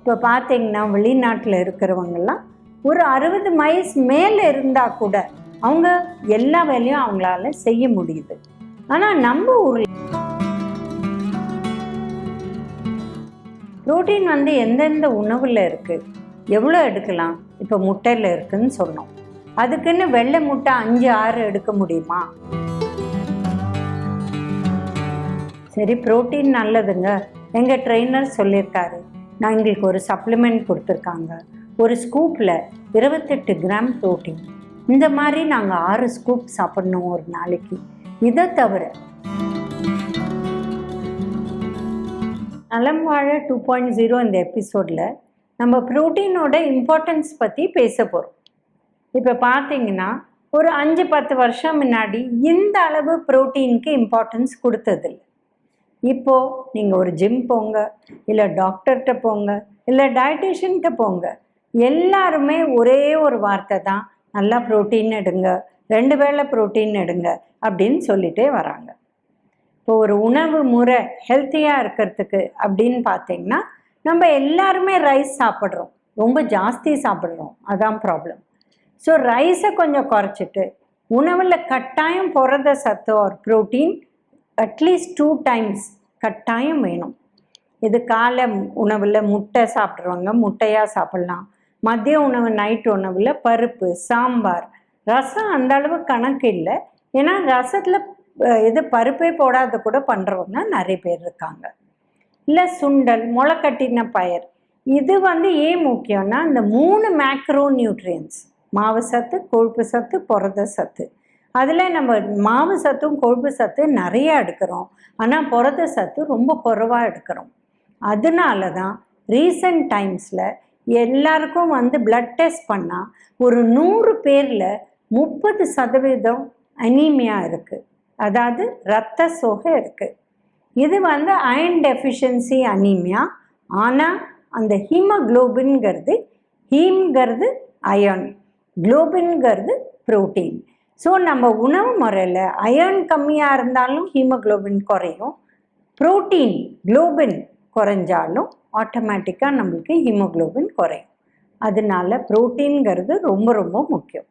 இப்போ பார்த்தீங்கன்னா வெளிநாட்டில் இருக்கிறவங்கெல்லாம் ஒரு 60 வயசு மேலே இருந்தால் கூட அவங்க எல்லா வேலையும் அவங்களால செய்ய முடியுது. ஆனால் நம்ம ஊரில் புரோட்டீன் வந்து எந்தெந்த உணவில் இருக்குது, எவ்வளோ எடுக்கலாம்? இப்போ முட்டையில் இருக்குதுன்னு சொன்னோம். அதுக்குன்னு வெள்ளை முட்டை 5-6 எடுக்க முடியுமா? சரி, புரோட்டீன் நல்லதுங்க, எங்கள் ட்ரெயினர் சொல்லியிருக்காரு, நான் எங்களுக்கு ஒரு சப்ளிமெண்ட் கொடுத்துருக்காங்க, ஒரு ஸ்கூப்பில் 28 கிராம் புரோட்டீன், இந்த மாதிரி நாங்கள் 6 ஸ்கூப் சாப்பிட்ணும் ஒரு நாளைக்கு. இதை தவிர நலம் வாழ 2.0 இந்த எபிசோடில் நம்ம புரோட்டீனோட இம்பார்ட்டன்ஸ் பற்றி பேச போகிறோம். இப்போ பார்த்தீங்கன்னா ஒரு 5-10 வருஷம் முன்னாடி இந்த அளவு புரோட்டீனுக்கு இம்பார்ட்டன்ஸ் கொடுத்ததில்லை. இப்போது நீங்கள் ஒரு ஜிம் போங்க, இல்லை டாக்டர்கிட்ட போங்க, இல்லை டயட்டிஷியன்கிட்ட போங்க, எல்லாருமே ஒரே ஒரு வார்த்தை தான், நல்லா புரோட்டீன் எடுங்க, 2 வேளை புரோட்டீன் எடுங்க அப்படின்னு சொல்லிகிட்டே வராங்க. இப்போ ஒரு உணவு முறை ஹெல்த்தியாக இருக்கிறதுக்கு அப்படின்னு பார்த்தீங்கன்னா நம்ம எல்லாருமே ரைஸ் சாப்பிட்றோம், ரொம்ப ஜாஸ்தி சாப்பிட்றோம், அதான் ப்ராப்ளம். ஸோ ரைஸை கொஞ்சம் குறைச்சிட்டு உணவில் கட்டாயம் புரத சத்து ஒரு புரோட்டீன் அட்லீஸ்ட் 2 டைம்ஸ் கட்டாயம் வேணும். இது காலை உணவில் முட்டை சாப்பிட்றவங்க முட்டையாக சாப்பிட்லாம், மதிய உணவு நைட் உணவில் பருப்பு, சாம்பார், ரசம் அந்த அளவு கணக்கு இல்லை. ஏன்னா ரசத்தில் இது பருப்பே போடாத கூட பண்ணுறவங்க நிறைய பேர் இருக்காங்க. இல்லை சுண்டல், முளைக்கட்டின பயிர், இது வந்து ஏன் முக்கியம்னா இந்த 3 மேக்ரோ நியூட்ரியன்ஸ், மாவு சத்து, கொழுப்பு சத்து, புரத சத்து. அதில் நம்ம மாவு சத்தும் கொழுப்பு சத்து நிறையா எடுக்கிறோம், ஆனால் புரத சத்து ரொம்ப குறைவாக எடுக்கிறோம். அதனால தான் ரீசன்ட் டைம்ஸில் எல்லாருக்கும் வந்து பிளட் டெஸ்ட் பண்ணால் ஒரு 100 பேரில் 30% அனீமியா இருக்குது, அதாவது இரத்த சோகை இருக்குது. இது வந்து அயன் டெஃபிஷியன்சி அனீமியா. ஆனால் அந்த ஹீமோக்ளோபின்கிறது, ஹீம்ங்கிறது அயர்ன், குளோபின்ங்கிறது புரோட்டீன். ஸோ நம்ம உணவு முறையில் அயர்ன் கம்மியாக இருந்தாலும் ஹீமோக்ளோபின் குறையும், புரோட்டீன் குளோபின் குறைஞ்சாலும் ஆட்டோமேட்டிக்காக நம்மளுக்கு ஹீமோக்ளோபின் குறையும். அதனால புரோட்டீன்ங்கிறது ரொம்ப ரொம்ப முக்கியம்.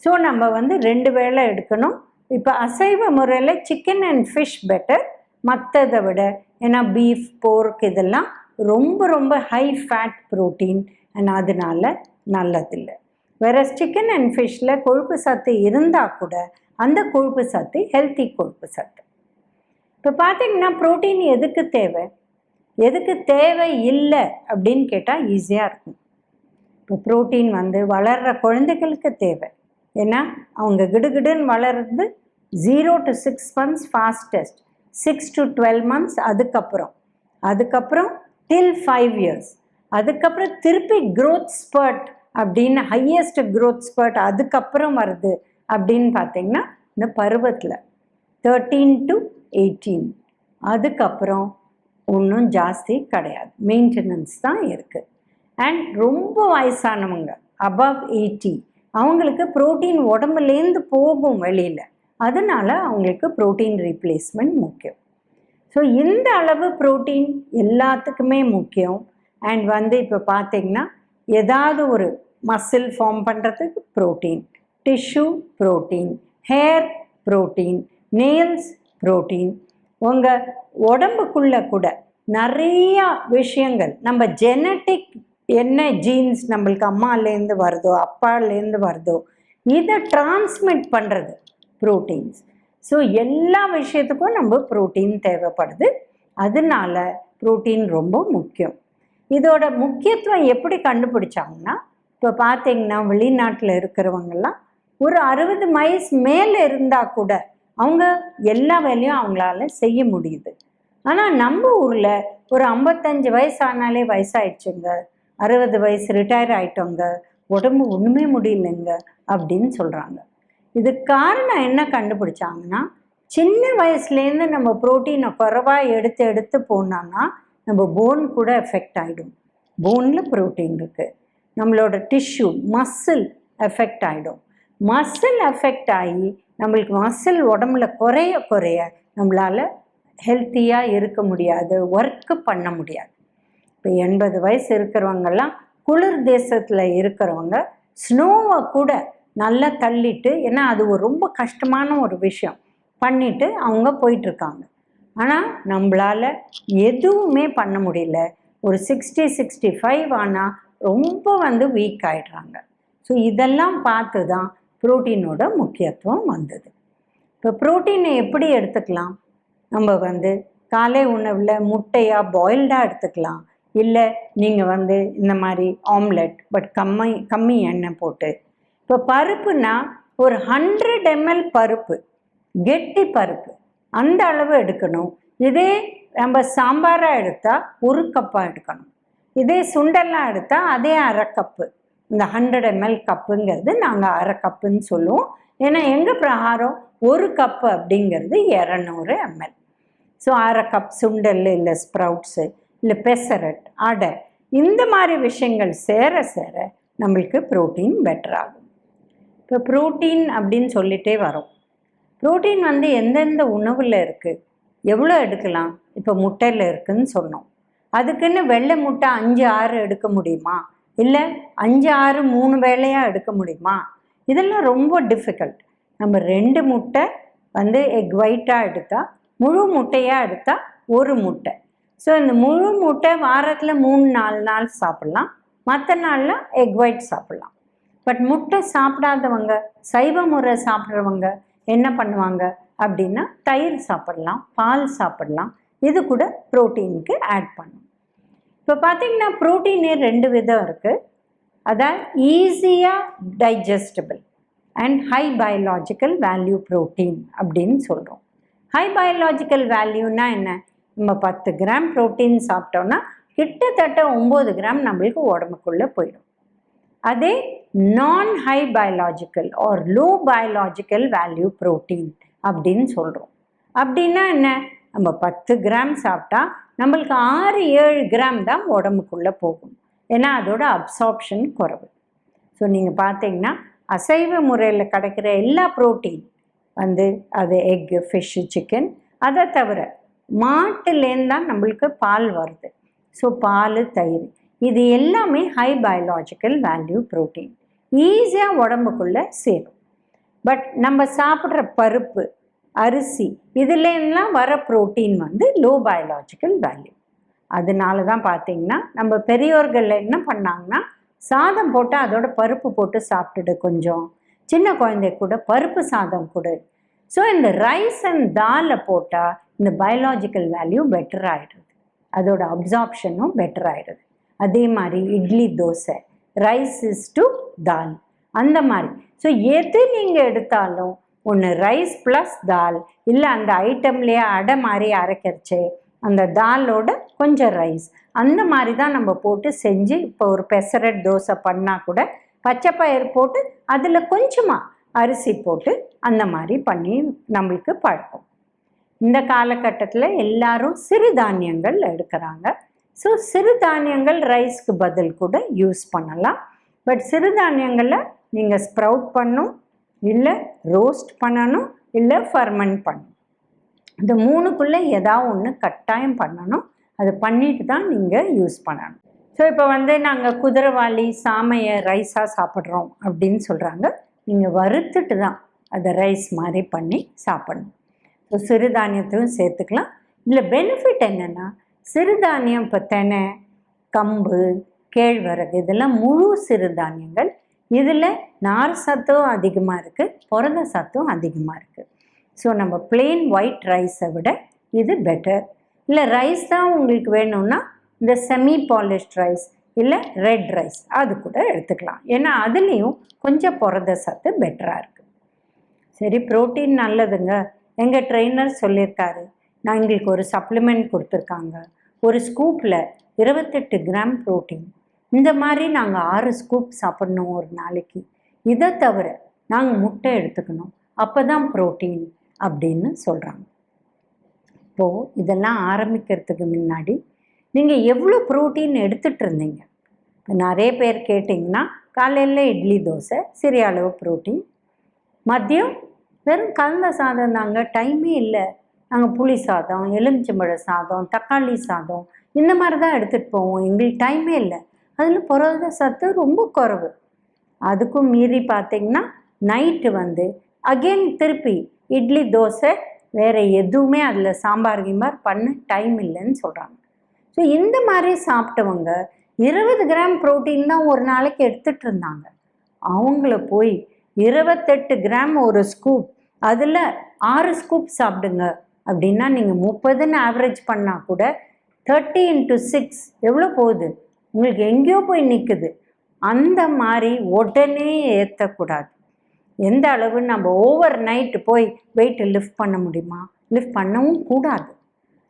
ஸோ நம்ம வந்து 2 வேளை எடுக்கணும். இப்போ அசைவ முறையில் சிக்கன் அண்ட் ஃபிஷ் பெட்டர் மற்றதை விட. ஏன்னா பீஃப், போர்க் இதெல்லாம் ரொம்ப ரொம்ப ஹை ஃபேட் ப்ரோட்டீன், அண்ட் அதனால நல்லதில்லை. வேறு சிக்கன் அண்ட் ஃபிஷ்ஷில் கொழுப்பு சத்து இருந்தால் கூட அந்த கொழுப்பு சத்து ஹெல்த்தி கொழுப்பு சத்து. இப்போ பார்த்திங்கன்னா ப்ரோட்டீன் எதுக்கு தேவை, எதுக்கு தேவை இல்லை அப்படின்னு கேட்டால் ஈஸியாக இருக்கும். இப்போ ப்ரோட்டீன் வந்து வளர்கிற குழந்தைகளுக்கு தேவை. ஏன்னா அவங்க கிடுகிடுன்னு வளர்றது 0 to 6 months fastest, 6 to 12 months, அதுக்கப்புறம் till 5 years, அதுக்கப்புறம் திருப்பி க்ரோத் ஸ்பர்ட் அப்படின்னு ஹையஸ்ட் க்ரோத் ஸ்பர்ட் அதுக்கப்புறம் வருது அப்படின்னு பார்த்தீங்கன்னா இந்த பருவத்தில் 13 to 18, அதுக்கப்புறம் ஒன்றும் ஜாஸ்தி கிடையாது, மெயின்டெனன்ஸ் தான் இருக்குது. அண்ட் ரொம்ப வயசானவங்க above 80 அவங்களுக்கு ப்ரோட்டீன் உடம்புலேருந்து போகும் வெளியில், அதனால் அவங்களுக்கு ப்ரோட்டீன் ரீப்ளேஸ்மெண்ட் முக்கியம். ஸோ இந்த அளவு ப்ரோட்டீன் எல்லாத்துக்குமே முக்கியம். அண்ட் வந்து இப்போ பார்த்திங்கன்னா ஏதாவது ஒரு மசில் ஃபார்ம் பண்ணுறதுக்கு protein, tissue protein, hair protein, nails protein, உங்கள் உடம்புக்குள்ளே கூட நிறையா விஷயங்கள் நம்ம ஜெனட்டிக் என்ன ஜீன்ஸ் நம்மளுக்கு அம்மாலேருந்து வருதோ அப்பாலேருந்து வருதோ இதை டிரான்ஸ்மிட் பண்ணுறது ப்ரோட்டீன்ஸ். ஸோ எல்லா விஷயத்துக்கும் நம்ம ப்ரோட்டீன் தேவைப்படுது, அதனால ப்ரோட்டீன் ரொம்ப முக்கியம். இதோட முக்கியத்துவம் எப்படி கண்டுபிடிச்சாங்கன்னா இப்போ பார்த்தீங்கன்னா வெளிநாட்டில் இருக்கிறவங்கெல்லாம் ஒரு 60 வயசு மேலே இருந்தால் கூட அவங்க எல்லா வேலையும் அவங்களால செய்ய முடியுது. ஆனால் நம்ம ஊரில் ஒரு 55 வயசு ஆனாலே வயசாயிடுச்சுங்க, 60 வயசு ரிட்டையர் ஆகிட்டோங்க, உடம்பு ஒன்றுமே முடியலைங்க அப்படின்னு சொல்கிறாங்க. இதுக்கு காரணம் என்ன கண்டுபிடிச்சாங்கன்னா சின்ன வயசுலேருந்து நம்ம ப்ரோட்டீனை குறைவாக எடுத்து போனோன்னா நம்ம போன் கூட எஃபெக்ட் ஆகிடும். போனில் ப்ரோட்டீன் இருக்குது, நம்மளோட டிஷ்யூ மசில் எஃபெக்ட் ஆகிடும். மசில் எஃபெக்ட் ஆகி நம்மளுக்கு மசில் உடம்புல குறைய நம்மளால் ஹெல்த்தியாக இருக்க முடியாது, ஒர்க்கு பண்ண முடியாது. இப்போ 80 வயசு இருக்கிறவங்கெல்லாம் குளிர் தேசத்தில் இருக்கிறவங்க ஸ்னோவை கூட நல்லா தள்ளிட்டு, ஏன்னா அது ஒரு ரொம்ப கஷ்டமான ஒரு விஷயம் பண்ணிட்டு அவங்க போயிட்டுருக்காங்க. ஆனால் நம்மளால் எதுவுமே பண்ண முடியல. ஒரு 60-65 ஆனால் ரொம்ப வீக் ஆகிடுறாங்க. ஸோ இதெல்லாம் பார்த்து தான் ப்ரோட்டீனோட முக்கியத்துவம் வந்தது. இப்போ ப்ரோட்டீனை எப்படி எடுத்துக்கலாம்? நம்ம காலை உணவில் முட்டையாக பாயில்டாக எடுத்துக்கலாம். இல்லை நீங்கள் இந்த மாதிரி ஆம்லெட், பட் கம்மி எண்ணெய் போட்டு. இப்போ பருப்புனா ஒரு 100 ml பருப்பு, கெட்டி பருப்பு அந்த அளவு எடுக்கணும். இதே நம்ம சாம்பாராக எடுத்தால் 1 கப்பாக எடுக்கணும். இதே சுண்டெல்லாம் எடுத்தால் அதே 1/2 கப்பு. இந்த 100 ml கப்புங்கிறது நாங்கள் 1/2 கப்புன்னு சொல்லுவோம். ஏன்னா எங்கள் பிரகாரம் 1 கப்பு அப்படிங்கிறது 200 ml. ஸோ 1/2 கப் சுண்டல், இல்லை ஸ்ப்ரவுட்ஸு, இல்லை பெசரட், அடை, இந்த மாதிரி விஷயங்கள் சேர சேர நம்மளுக்கு ப்ரோட்டீன் பெட்டர் ஆகும். இப்போ ப்ரோட்டீன் அப்படின்னு சொல்லிகிட்டே வரோம். ப்ரோட்டீன் எந்தெந்த உணவில் இருக்குது, எவ்வளோ எடுக்கலாம்? இப்போ முட்டையில் இருக்குதுன்னு சொன்னோம். அதுக்குன்னு வெள்ளை முட்டை 5-6 எடுக்க முடியுமா? இல்லை 5-6 3 வேளையாக எடுக்க முடியுமா? இதெல்லாம் ரொம்ப டிஃபிகல்ட். நம்ம 2 முட்டை எக் ஒயிட்டாக எடுத்தால், முழு முட்டையாக எடுத்தால் 1 முட்டை. ஸோ இந்த முழு முட்டை வாரத்தில் 3-4 நாள் சாப்பிட்லாம். மற்ற நாளில் எக் ஒயிட் சாப்பிட்லாம். பட் முட்டை சாப்பிடாதவங்க, சைவ முறை சாப்பிட்றவங்க என்ன பண்ணுவாங்க அப்படின்னா தயிர் சாப்பிடலாம், பால் சாப்பிடலாம். இது கூட ப்ரோட்டீனுக்கு ஆட் பண்ணும். இப்போ பார்த்திங்கன்னா ப்ரோட்டீனே 2 விதம் இருக்குது. அதான் ஈஸியாக digestible and high biological value protein அப்படின்னு சொல்கிறோம். ஹை பயாலாஜிக்கல் வேல்யூனா என்ன? நம்ம 10 கிராம் ப்ரோட்டீன் சாப்பிட்டோன்னா கிட்டத்தட்ட 9 கிராம் நம்மளுக்கு உடம்புக்குள்ளே போயிடும். அதே நான் high biological or low biological value protein அப்படின்னு சொல்கிறோம். அப்படின்னா என்ன? நம்ம 10 கிராம் சாப்பிட்டா நம்மளுக்கு 6-7 கிராம் தான் உடம்புக்குள்ளே போகும். ஏன்னா அதோட அப்சார்ப்ஷன் குறைவு. ஸோ நீங்கள் பார்த்தீங்கன்னா அசைவ முறையில் கிடைக்கிற எல்லா ப்ரோட்டீன் அது எக்கு, ஃபிஷ்ஷு, சிக்கன், அதை தவிர மாட்டுலேருந்து தான் நம்மளுக்கு பால் வருது. ஸோ பால், தயிர், இது எல்லாமே ஹை பயாலாஜிக்கல் வேல்யூ ப்ரோட்டீன், ஈஸியாக உடம்புக்குள்ளே சேரும். பட் நம்ம சாப்பிட்ற பருப்பு, அரிசி, இதுலேருந்துலாம் வர ப்ரோட்டீன் லோ பயாலாஜிக்கல் வேல்யூ. அதனால தான் பார்த்தீங்கன்னா நம்ம பெரியோர்கள் என்ன பண்ணாங்கன்னா, சாதம் போட்டு அதோட பருப்பு போட்டு சாப்பிட்டுடு, கொஞ்சம் சின்ன குழந்தை கூட பருப்பு சாதம் கொடு. ஸோ இந்த ரைஸ் அண்ட் தாலை போட்டால் இந்த பயாலாஜிக்கல் வேல்யூ பெட்டர் ஆகிடுது, அதோட அப்சார்ப்ஷனும் பெட்டர் ஆகிடுது. அதே மாதிரி idli, dosa, rice is to dal, அந்த மாதிரி. ஸோ எது நீங்கள் எடுத்தாலும் ஒன்று ரைஸ் ப்ளஸ் தால், இல்லை அந்த ஐட்டம்லேயே அடை மாதிரி அரைக்கிறச்சு அந்த தாலோட கொஞ்சம் ரைஸ், அந்த மாதிரி தான் நம்ம போட்டு செஞ்சு. இப்போ ஒரு பெசரட் தோசை பண்ணால் கூட பச்சை பயிர் போட்டு அதில் கொஞ்சமாக அரிசி போட்டு அந்த மாதிரி பண்ணி நம்மளுக்கு பழக்கம். இந்த காலகட்டத்தில் எல்லாரும் சிறுதானியங்கள் எடுக்கிறாங்க. ஸோ சிறுதானியங்கள் ரைஸ்க்கு பதில் கூட யூஸ் பண்ணலாம். பட் சிறுதானியங்களில் நீங்கள் ஸ்ப்ரவுட் பண்ணணும், இல்லை ரோஸ்ட் பண்ணணும், இல்லை ஃபர்மெண்ட் பண்ணணும். இந்த 3க்குள்ளே ஏதாவது ஒன்று கட்டாயம் பண்ணணும். அது பண்ணிட்டு தான் நீங்கள் யூஸ் பண்ணணும். ஸோ இப்போ நாங்கள் குதிரைவாலி, சாமையை ரைஸாக சாப்பிட்றோம் அப்படின்னு சொல்கிறாங்க. நீங்கள் வறுத்துட்டு தான் அதை ரைஸ் மாதிரி பண்ணி சாப்பிடணும். ஸோ சிறுதானியத்தையும் சேர்த்துக்கலாம். இதில் பெனிஃபிட் என்னென்னா, சிறுதானியம் இப்போ தெனை, கம்பு, கேழ்வரகு, இதெல்லாம் முழு சிறுதானியங்கள். இதில் நார் சத்தும் அதிகமாக இருக்குது, புரத சத்தும் அதிகமாக இருக்குது. ஸோ நம்ம பிளெயின் ஒயிட் ரைஸை விட இது பெட்டர். இல்லை ரைஸ் தான் உங்களுக்கு வேணும்னா இந்த செமி பாலிஷ்ட் ரைஸ், இல்லை ரெட் ரைஸ், அது கூட எடுத்துக்கலாம். ஏன்னா அதுலேயும் கொஞ்சம் புரத சத்து பெட்டராக இருக்குது. சரி, ப்ரோட்டீன் நல்லதுங்க. எங்கள் ட்ரெயினர் சொல்லியிருக்காரு, நான் எங்களுக்கு ஒரு சப்ளிமெண்ட் கொடுத்துருக்காங்க. ஒரு ஸ்கூப்பில் 28 கிராம் ப்ரோட்டீன். இந்த மாதிரி நாங்கள் 6 ஸ்கூப் சாப்பிட்ணும் ஒரு நாளைக்கு. இதை தவிர நாங்கள் முட்டை எடுத்துக்கணும், அப்போ தான் ப்ரோட்டீன் அப்படின்னு சொல்கிறாங்க. இப்போது இதெல்லாம் ஆரம்பிக்கிறதுக்கு முன்னாடி நீங்கள் எவ்வளோ ப்ரோட்டீன் எடுத்துகிட்டு இருந்தீங்க? இப்போ நிறைய பேர் கேட்டிங்கன்னா, காலையில் இட்லி, தோசை, சிறிய அளவு ப்ரோட்டீன். மதியம் வெறும் கலந்த சாதம் தாங்க, டைமே இல்லை. நாங்கள் புளி சாதம், எலுமிச்சம்பழ சாதம், தக்காளி சாதம், இந்த மாதிரி தான் எடுத்துகிட்டு போவோம், எங்களுக்கு டைமே இல்லை. அதில் புரத சத்து ரொம்ப குறைவு. அதுக்கும் மீறி பார்த்திங்கன்னா நைட்டு வந்து அகெயின் திருப்பி இட்லி தோசை, வேறு எதுவுமே அதில் சாம்பார் கிம்பார் பண்ண டைம் இல்லைன்னு சொல்கிறாங்க. ஸோ இந்த மாதிரி சாப்பிட்டவங்க 20 கிராம் ப்ரோட்டீன் தான் ஒரு நாளைக்கு எடுத்துகிட்டு இருந்தாங்க. அவங்கள போய் 28 கிராம் ஒரு ஸ்கூப், அதில் 6 ஸ்கூப் சாப்பிடுங்க அப்படின்னா நீங்கள் 30ன்னு ஆவரேஜ் பண்ணால் கூட 30 × 6 எவ்வளோ போகுது? உங்களுக்கு எங்கேயோ போய் நிற்குது. அந்த மாதிரி உடனே ஏற்றக்கூடாது. எந்த அளவு நம்ம ஓவர் நைட்டு போய் வெயிட்டு லிஃப்ட் பண்ண முடியுமா? லிஃப்ட் பண்ணவும் கூடாது.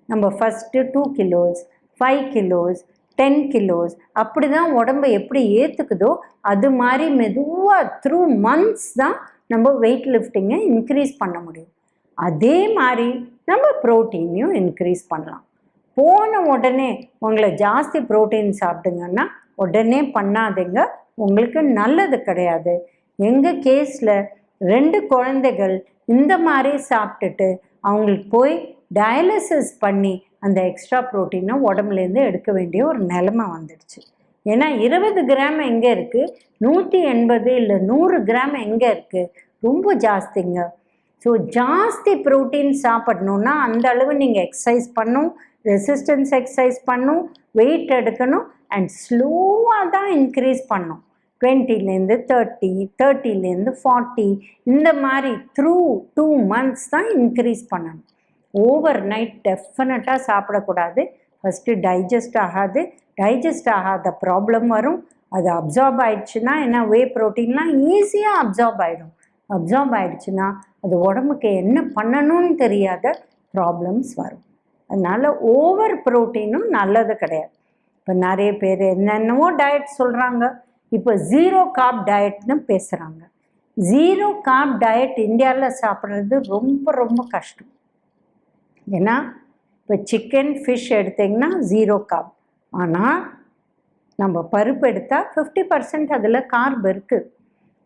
நம்ம ஃபஸ்ட்டு 2 கிலோஸ், 5 கிலோஸ், 10 கிலோஸ் அப்படி தான் உடம்பை எப்படி ஏற்றுக்குதோ அது மாதிரி மெதுவாக த்ரூ மந்த்ஸ் தான் நம்ம வெயிட் லிஃப்டிங்கை இன்க்ரீஸ் பண்ண முடியும். அதே மாதிரி நம்ம ப்ரோட்டீனையும் இன்க்ரீஸ் பண்ணலாம். போன உடனே உங்களை ஜாஸ்தி ப்ரோட்டீன் சாப்பிடுங்கன்னா உடனே பண்ணாதீங்க, உங்களுக்கு நல்லது கிடையாது. எங்கள் கேஸில் 2 குழந்தைகள் இந்த மாதிரி சாப்பிட்டுட்டு அவங்களுக்கு போய் டயாலிசிஸ் பண்ணி அந்த எக்ஸ்ட்ரா ப்ரோட்டீனை உடம்புலேருந்து எடுக்க வேண்டிய ஒரு நிலைமை வந்துடுச்சு. ஏன்னா 20 கிராம் எங்கே இருக்குது, 180 இல்லை 100 கிராம் எங்கே இருக்குது? ரொம்ப ஜாஸ்திங்க. ஸோ ஜாஸ்தி ப்ரோட்டீன் சாப்பிடணுன்னா அந்த அளவு நீங்கள் எக்ஸசைஸ் பண்ணணும், ரெசிஸ்டன்ஸ் எக்ஸசைஸ் பண்ணணும், வெயிட் எடுக்கணும், அண்ட் ஸ்லோவாக தான் இன்க்ரீஸ் பண்ணணும். 20லேருந்து 30, 30லேருந்து 40 இந்த மாதிரி த்ரூ 2 months தான் இன்க்ரீஸ் பண்ணணும். ஓவர் நைட் டெஃபினட்டாக சாப்பிடக்கூடாது. ஃபஸ்ட்டு டைஜஸ்ட் ஆகாது, டைஜஸ்ட் ஆகாத ப்ராப்ளம் வரும். அது அப்சார்ப் ஆகிடுச்சுன்னா, ஏன்னா வே ப்ரோட்டீன்லாம் ஈஸியாக அப்சார்ப் ஆகிடும். அப்சார்ப் ஆகிடுச்சுன்னா அது உடம்புக்கு என்ன பண்ணணும்னு தெரியாத ப்ராப்ளம்ஸ் வரும். அதனால் ஓவர் ப்ரோட்டீனும் நல்லது கிடையாது. இப்போ நிறைய பேர் என்னென்னவோ டயட் சொல்கிறாங்க. இப்போ 0 carb டயட்னு பேசுகிறாங்க. 0 carb டயட் இந்தியாவில் சாப்பிட்றது ரொம்ப ரொம்ப கஷ்டம். ஏன்னா இப்போ சிக்கன், ஃபிஷ் எடுத்திங்கன்னா 0 carb. ஆனால் நம்ம பருப்பு எடுத்தால் 50% அதில் கார்ப் இருக்குது.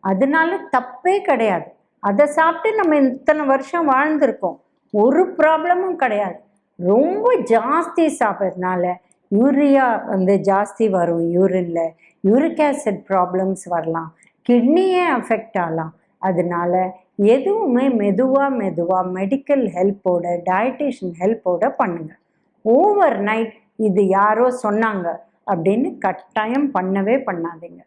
அதனால தப்பே கிடையாது. அதை சாப்பிட்டு நம்ம இத்தனை வருஷம் வாழ்ந்திருக்கோம், ஒரு ப்ராப்ளமும் கிடையாது. ரொம்ப ஜாஸ்தி சாப்பிட்றதுனால யூரியா வந்து ஜாஸ்தி வரும், யூரினில் யூரிக் ஆசிட் ப்ராப்ளம்ஸ் வரலாம், கிட்னியே அஃபெக்ட் ஆகலாம். அதனால எதுவுமே மெதுவாக மெடிக்கல் ஹெல்ப்போட, டயட்டிஷியன் ஹெல்ப்போட பண்ணுங்கள். ஓவர் நைட் இது யாரோ சொன்னாங்க அப்படின்னு கட்டாயம் பண்ணவே பண்ணாதீங்க.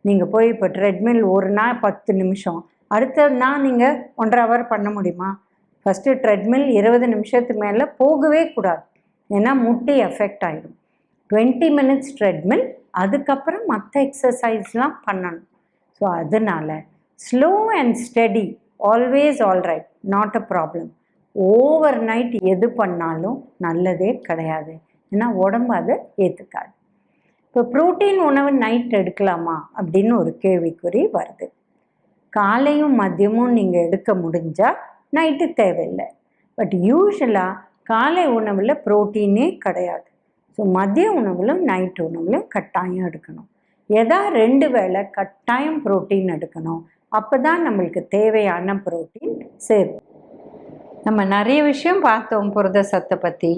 நீங்கள் போய் இப்போ ட்ரெட்மில் ஒரு நாள் 10 நிமிஷம், அடுத்த நாள் நீங்கள் 1.5 hour பண்ண முடியுமா? ஃபஸ்ட்டு ட்ரெட்மில் 20 நிமிஷத்துக்கு மேலே போகவே கூடாது, ஏன்னா முட்டி எஃபெக்ட் ஆகிடும். 20 minutes ட்ரெட்மில், அதுக்கப்புறம் மற்ற எக்ஸசைஸ்லாம் பண்ணணும். ஸோ அதனால் slow and steady, always alright, not a problem. Over night எது பண்ணாலும் நல்லதே கிடையாது, ஏன்னா உடம்பு அதை ஏற்றுக்காது. இப்போ ப்ரோட்டீன் உணவு நைட் எடுக்கலாமா அப்படின்னு ஒரு கேள்விக்குறி வருது. காலையும் மதியமும் நீங்கள் எடுக்க முடிஞ்சால் நைட்டு தேவையில்லை. பட் யூஸ்வலாக காலை உணவில் ப்ரோட்டீனே கிடையாது. ஸோ மதிய உணவிலும் நைட்டு உணவிலும் கட்டாயம் எடுக்கணும். 2 வேளை கட்டாயம் ப்ரோட்டீன் எடுக்கணும். அப்போ தான் நம்மளுக்கு தேவையான ப்ரோட்டீன் சேரும். நம்ம நிறைய விஷயம் பார்த்தோம் புரத சத்தை பற்றி.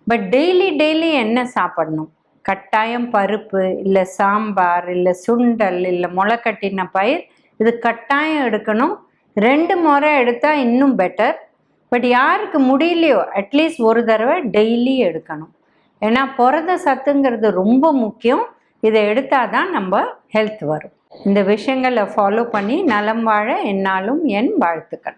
பட் டெய்லி என்ன சாப்பிடணும்? கட்டாயம் பருப்பு, இல்லை சாம்பார், இல்லை சுண்டல், இல்லை முளைக்கட்டின பயிர், இது கட்டாயம் எடுக்கணும். 2 முறை எடுத்தால் இன்னும் பெட்டர். பட் யாருக்கு முடியலையோ அட்லீஸ்ட் ஒரு தடவை டெய்லி எடுக்கணும். ஏன்னா புரத சத்துங்கிறது ரொம்ப முக்கியம். இதை எடுத்தால் தான் நம்ம ஹெல்த் வரும். இந்த விஷயங்களை ஃபாலோ பண்ணி நலம் வாழ என்னாலும் என் வாழ்த்துக்கள்.